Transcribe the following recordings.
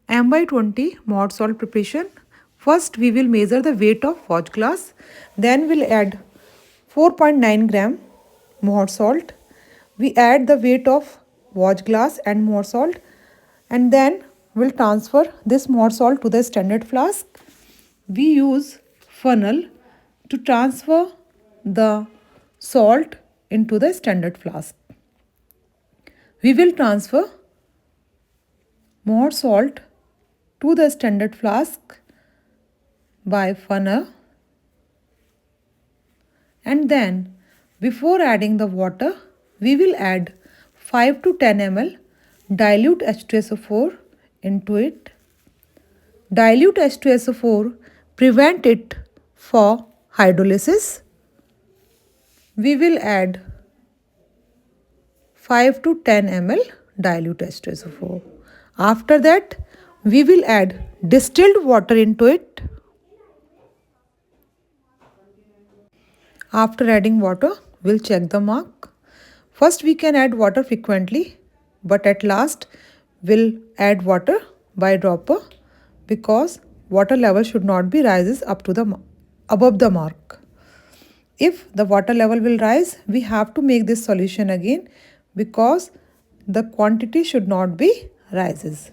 M by 20 Mohr salt preparation. First we will measure the weight of watch glass. Then we'll add 4.9 gram Mohr salt. We add the weight of watch glass and Mohr salt, and then we'll transfer this Mohr salt to the standard flask. We use funnel to transfer the salt into the standard flask. We will transfer Mohr salt to the standard flask by funnel, and then before adding the water we will add 5 to 10 ml dilute H2SO4 into it. Dilute H2SO4 prevent it for hydrolysis. We will add 5 to 10 ml dilute H2SO4. After that, we will add distilled water into it. After adding water, we'll check the mark. First, we can add water frequently, but at last, we'll add water by dropper because water level should not be rises up to the above the mark. If the water level will rise, we have to make this solution again because the quantity should not be rises.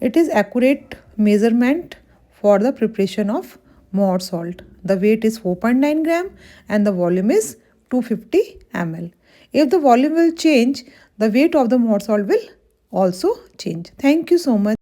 It is accurate measurement for the preparation of Mohr salt. The weight is 4.9 gram and the volume is 250 ml. If the volume will change, the weight of the Mohr salt will also change. Thank you so much.